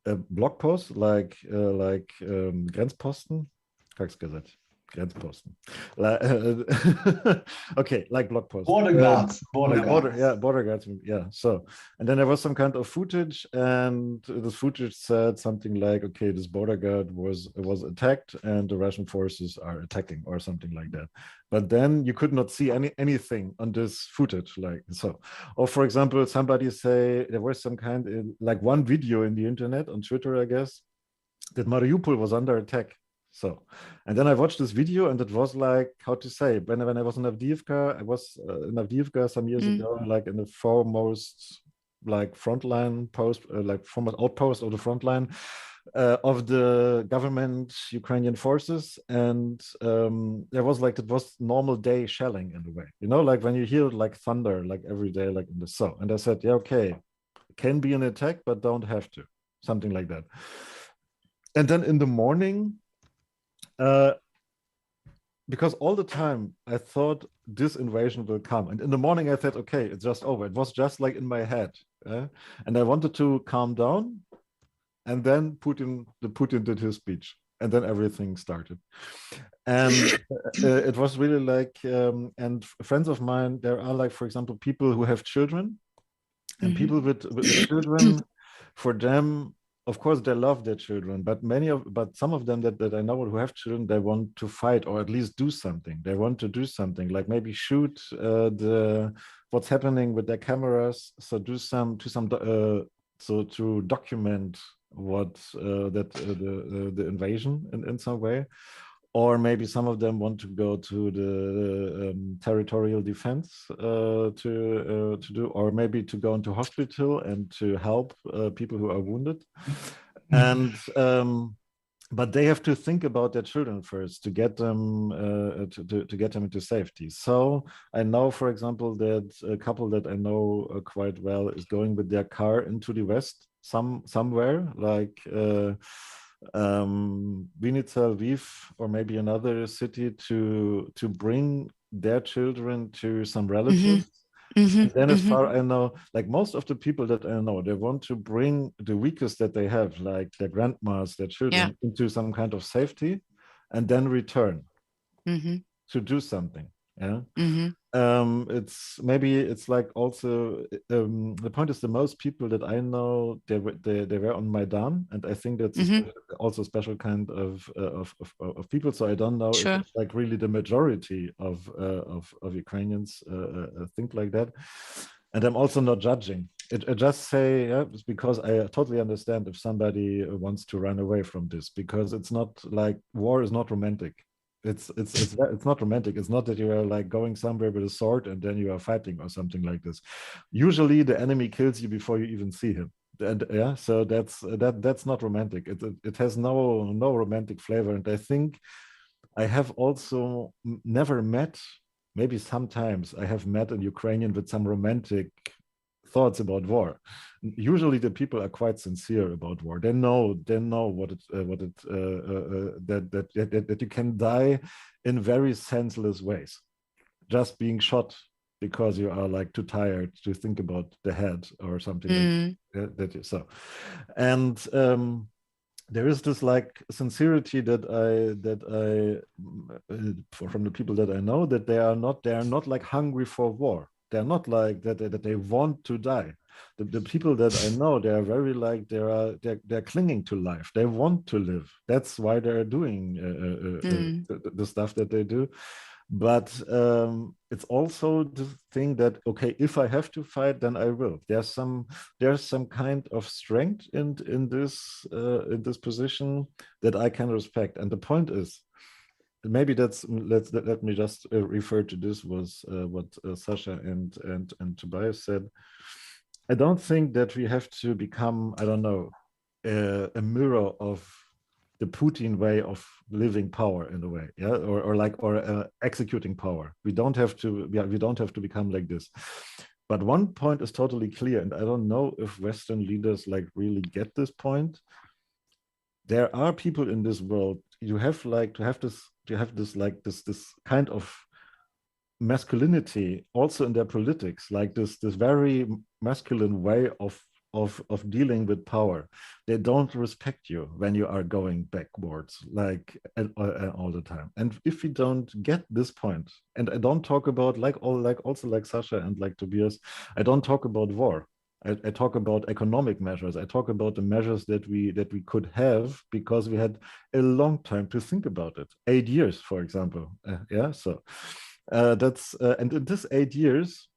a blog post, like Grenzposten, Grenzposten. Okay, like blog posts. Border guards. Border guards. Yeah. So, and then there was some kind of footage, and this footage said something like, okay, this border guard was attacked, and the Russian forces are attacking, or something like that. But then you could not see anything on this footage, like so. Or for example, somebody say there was some kind like one video in the internet on Twitter, I guess, that Mariupol was under attack. So, and then I watched this video, and it was like, how to say, when I was in Avdiivka, I was in Avdiivka some years ago, like in the foremost, like frontline post, like foremost outpost of the front line of the government Ukrainian forces. And there was like, it was normal day shelling in a way, you know, like when you hear like thunder, like every day, like in the so. And I said, yeah, okay, it can be an attack, but don't have to, something like that. And then in the morning, because all the time I thought this invasion will come, and in the morning I thought, okay, it's just over. It was just like in my head, and I wanted to calm down, and then Putin did his speech, and then everything started. And it was really like, and friends of mine, there are like, for example, people who have children, and people with children, for them, of course, they love their children, but some of them that I know who have children, they want to fight or at least do something. They want to do something, like maybe shoot what's happening with their cameras. So so to document what the invasion in some way. Or maybe some of them want to go to the territorial defense to do, or maybe to go into hospital and to help people who are wounded. And but they have to think about their children first to get them to get them into safety. So I know, for example, that a couple that I know quite well is going with their car into the west somewhere like. Vinica, Lviv, or maybe another city to bring their children to some relatives. And then as far I know, like most of the people that I know, they want to bring the weakest that they have, like their grandmas, their children, into some kind of safety and then return to do something. Yeah. It's like also the point is the most people that I know they were on Maidan, and I think that's also a special kind of people. So I don't know if it's like really the majority of Ukrainians think like that. And I'm also not judging. I just say it's because I totally understand if somebody wants to run away from this, because it's not like war is not romantic. It's not romantic. It's not that you are like going somewhere with a sword and then you are fighting or something like this. Usually the enemy kills you before you even see him. And so that's not romantic. It has no romantic flavor. And I think I have also never met, maybe sometimes I have met an Ukrainian with some romantic thoughts about war. Usually the people are quite sincere about war. They know that you can die in very senseless ways, just being shot because you are like too tired to think about the head or something like that. So, and there is this like sincerity that I from the people that I know, that they are not like hungry for war. They're not like that they want to die. The people that I know, they are very like they're clinging to life. They want to live. That's why they're doing the stuff that they do. But it's also the thing that, okay, if I have to fight, then I will. There's some kind of strength in this position that I can respect. And the point is, maybe let me just refer to this was what Sasha and Tobias said. I don't think that we have to become, I don't know, a mirror of the Putin way of living power in a way, or executing power. We don't have to become like this. But one point is totally clear, and I don't know if Western leaders like really get this point. There are people in this world. You have like to have this kind of masculinity also in their politics, like this very masculine way of dealing with power. They don't respect you when you are going backwards, like all the time. And if we don't get this point, and I don't talk about also like Sasha and like Tobias, I don't talk about war. I talk about economic measures. I talk about the measures that we could have because we had a long time to think about it. 8 years, for example. So that's and in this 8 years,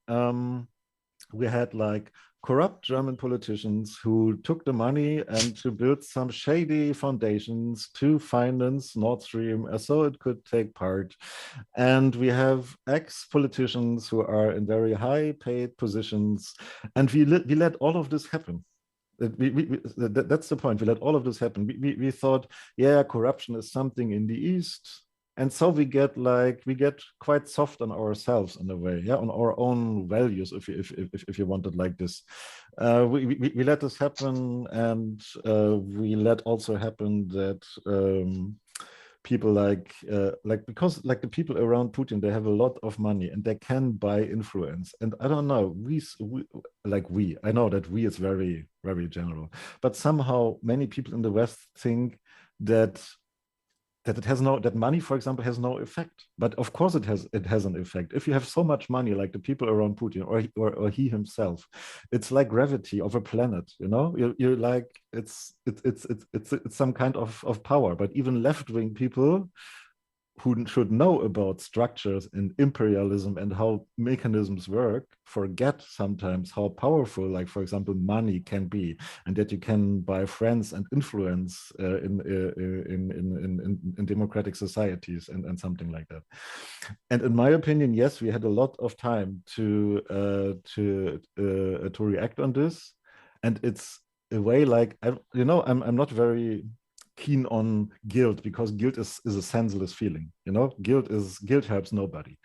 we had like corrupt German politicians who took the money and to build some shady foundations to finance Nord Stream so it could take part. And we have ex-politicians who are in very high paid positions. And we let all of this happen. That's the point. We let all of this happen. We thought, yeah, corruption is something in the East. And so we get quite soft on ourselves in a way, on our own values, if you want it like this. We let this happen, and we let also happen that people because the people around Putin, they have a lot of money and they can buy influence. And I don't know, I know that we is very, very general, but somehow many people in the West think that that money, for example, has no effect. But of course it has an effect. If you have so much money, like the people around Putin or he himself, it's like gravity of a planet, you know. You're like it's some kind of power. But even left-wing people who should know about structures and imperialism and how mechanisms work forget sometimes how powerful, like, for example, money can be, and that you can buy friends and influence in democratic societies and something like that. And in my opinion, yes, we had a lot of time to react on this, and it's a way like I'm not very keen on guilt, because guilt is a senseless feeling, you know. Guilt helps nobody.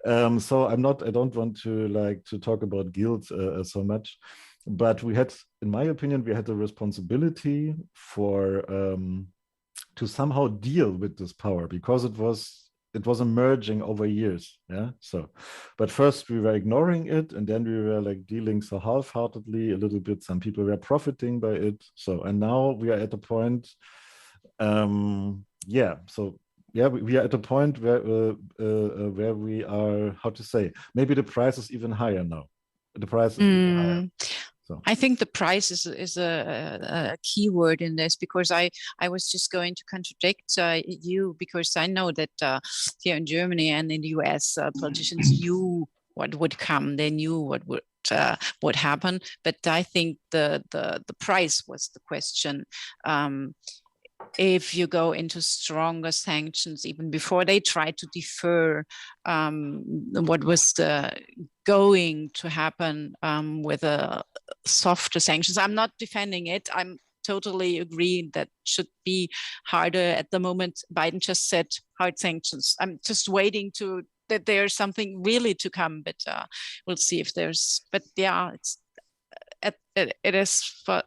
So I don't want to talk about guilt so much, but in my opinion, we had a responsibility for to somehow deal with this power, because it was emerging over years. Yeah. So, but first we were ignoring it, and then we were like dealing so half-heartedly a little bit. Some people were profiting by it. So, and now we are at a point. We are at a point where we are, how to say, maybe the price is even higher now. The price is even higher. So. I think the price is a key word in this, because I was just going to contradict you, because I know that here in Germany and in the US, politicians knew what would come. They knew what would happen. But I think the price was the question. If you go into stronger sanctions, even before they tried to defer what was going to happen with a softer sanctions. I'm not defending it. I'm totally agree that should be harder at the moment. Biden just said hard sanctions. I'm just waiting that there's something really to come, but we'll see if there's. But yeah, it is for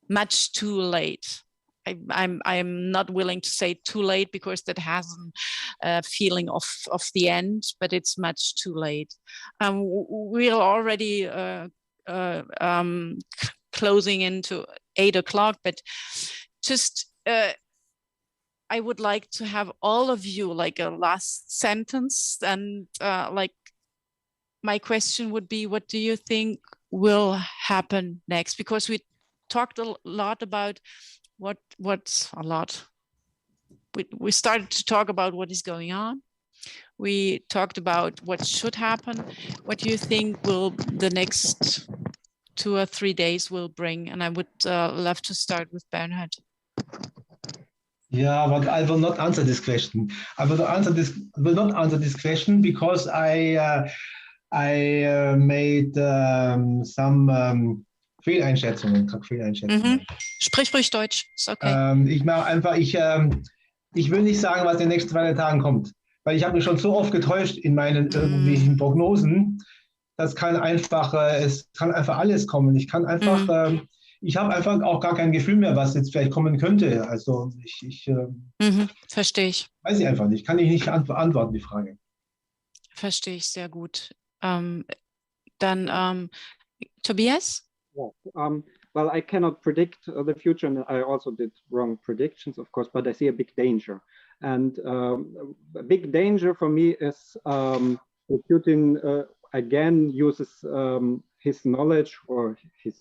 much too late. I'm not willing to say too late, because that has a feeling of the end, but it's much too late. We're already closing into 8 o'clock, but just I would like to have all of you like a last sentence, and like my question would be, what do you think will happen next? Because we talked a lot about what's a lot. We started to talk about what is going on. We talked about what should happen. What do you think will the next 2 or 3 days will bring? And I would love to start with Bernhard. Yeah, but I will not answer this question. I will not answer this question because I made some Fehleinschätzungen. Sprich ruhig Deutsch, ist okay. Ich mache einfach, ich will nicht sagen, was in den nächsten 2 Tagen kommt, weil ich habe mich schon so oft getäuscht in meinen irgendwelchen Prognosen. Es kann einfach alles kommen. Ich kann einfach, ich habe einfach auch gar kein Gefühl mehr, was jetzt vielleicht kommen könnte. Also verstehe ich. Weiß ich einfach nicht. Kann ich nicht beantworten, die Frage. Verstehe ich sehr gut. Dann Tobias? Yeah. Well, I cannot predict the future, and I also did wrong predictions, of course, but I see a big danger. And a big danger for me is Putin again uses his knowledge, or his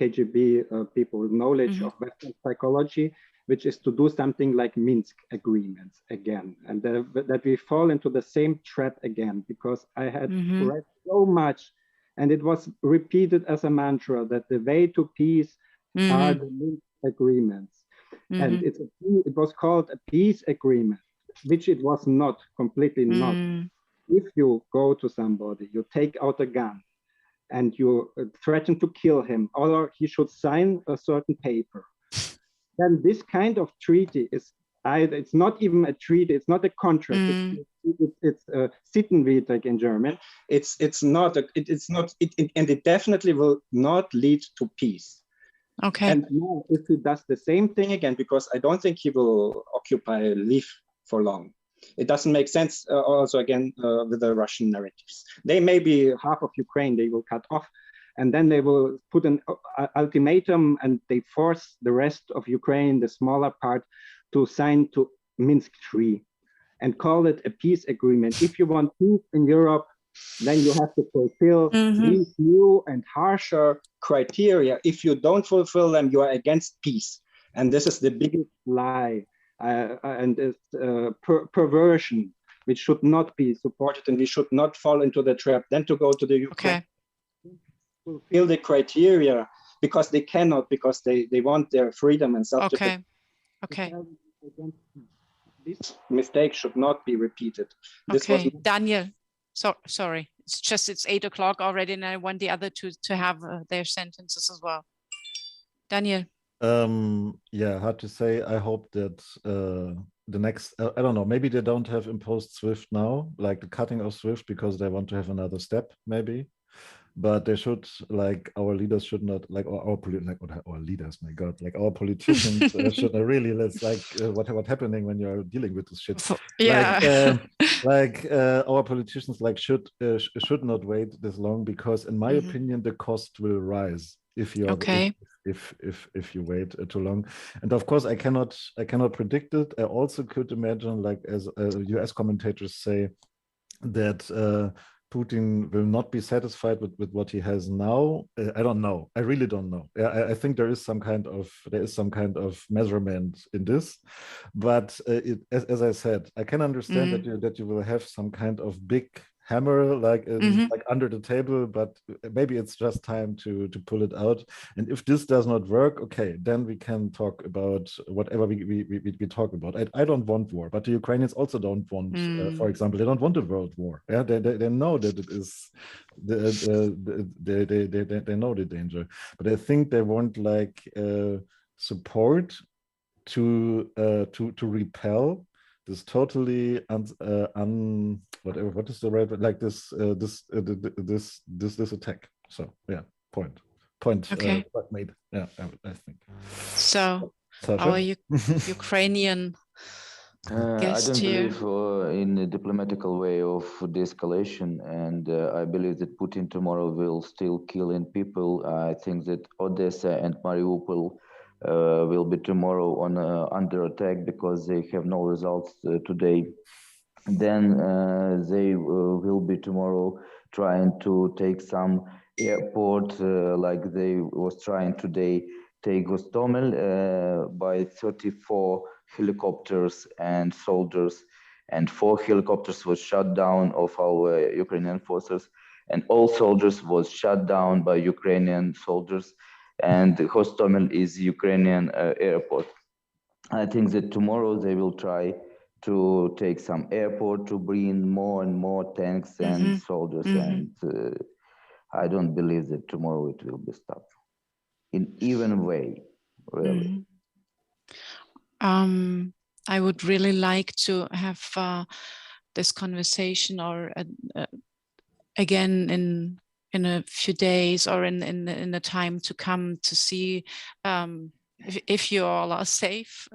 KGB people knowledge of Western psychology, which is to do something like Minsk agreements again, and that we fall into the same trap again, because I had read so much, and it was repeated as a mantra that the way to peace are the Minsk agreements. And it was called a peace agreement, which it was not, completely not. If you go to somebody, you take out a gun and you threaten to kill him, or he should sign a certain paper, then this kind of treaty is it's not even a treaty, it's not a contract, it's a Sittenvertrag in German. And it definitely will not lead to peace. Okay. And now if he does the same thing again, because I don't think he will occupy Lviv for long. It doesn't make sense also again with the Russian narratives. They maybe half of Ukraine they will cut off, and then they will put an ultimatum and they force the rest of Ukraine, the smaller part, to sign to Minsk III and call it a peace agreement. If you want peace in Europe, then you have to fulfill these new and harsher criteria. If you don't fulfill them, you are against peace. And this is the biggest lie and perversion, which should not be supported, and we should not fall into the trap. Then to go to the Ukraine, fulfill the criteria, because they cannot, because they want their freedom and self-defense. Okay. This mistake should not be repeated. Daniel, sorry. It's 8 o'clock already, and I want the other to have their sentences as well. Daniel. Yeah, hard to say. I hope that the next, I don't know, maybe they don't have imposed SWIFT now, like the cutting of SWIFT, because they want to have another step, maybe. But they should, like, our leaders should not, like, our leaders, my God, like our politicians should not really, let's like, what's happening when you're dealing with this shit. Yeah. Our politicians, like, should not wait this long, because in my opinion, the cost will rise if you if you wait too long. And of course, I cannot predict it. I also could imagine, like, as US commentators say, that Putin will not be satisfied with what he has now. I don't know. I really don't know. I think there is some kind of measurement in this, but as I said, I can understand that you will have some kind of big hammer like under the table, but maybe it's just time to pull it out. And if this does not work, okay, then we can talk about whatever we talk about. I don't want war, but the Ukrainians also don't want, for example, they don't want a world war. Yeah, they know that it is they know the danger, but I think they want, like, support to repel this totally what is the right, like, this attack. So yeah, point okay. Made. Yeah, I think so. Sasha? Our Ukrainian guest I don't here. believe in a diplomatical way of de-escalation, and I believe that Putin tomorrow will still killing people. I think that Odessa and Mariupol will be tomorrow on under attack because they have no results today. Then they will be tomorrow trying to take some airport, like they was trying today take Gostomel by 34 helicopters and soldiers, and 4 helicopters was shot down of our Ukrainian forces, and all soldiers was shot down by Ukrainian soldiers, and Hostomel is Ukrainian airport. I think that tomorrow they will try to take some airport to bring more and more tanks and soldiers, and I don't believe that tomorrow it will be stopped in even way, really. I would really like to have this conversation, or again in a few days, or in the time to come, to see if you all are safe,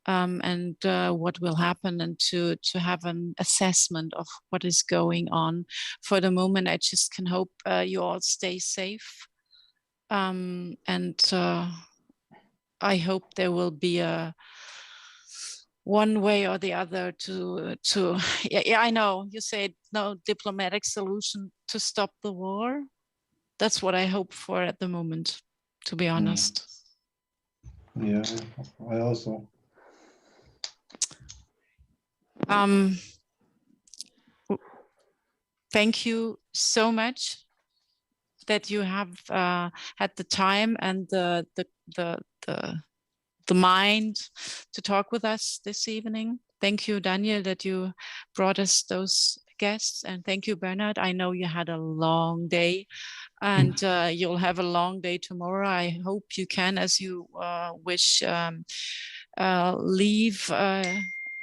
and what will happen, and to have an assessment of what is going on. For the moment, I just can hope you all stay safe, and I hope there will be a one way or the other to yeah, I know you said no diplomatic solution to stop the war. That's what I hope for at the moment, to be honest. Yeah, I also. Thank you so much that you have had the time and the mind to talk with us this evening. Thank you, Daniel, that you brought us those guests, and thank you, Bernard. I know you had a long day, and you'll have a long day tomorrow. I hope you can, as you wish, leave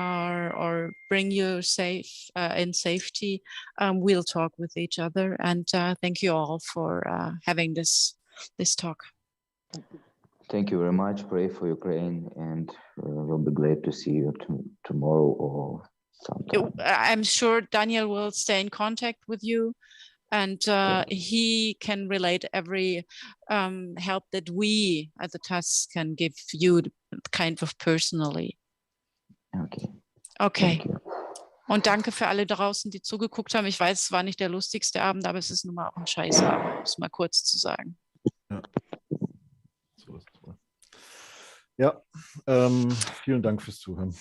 or bring you safe in safety. We'll talk with each other, and thank you all for having this talk. Thank you very much. Pray for Ukraine, and we'll be glad to see you tomorrow or sometime. I'm sure Daniel will stay in contact with you, and he can relate every help that we at the TASS can give you, the kind of personally. Okay. Okay. Thank you. Und danke für alle draußen, die zugeguckt haben. Ich weiß, es war nicht der lustigste Abend, aber es ist nun mal auch ein Scheißabend, um es mal kurz zu sagen. Ja. So ist es wohl. Ja, vielen Dank fürs Zuhören.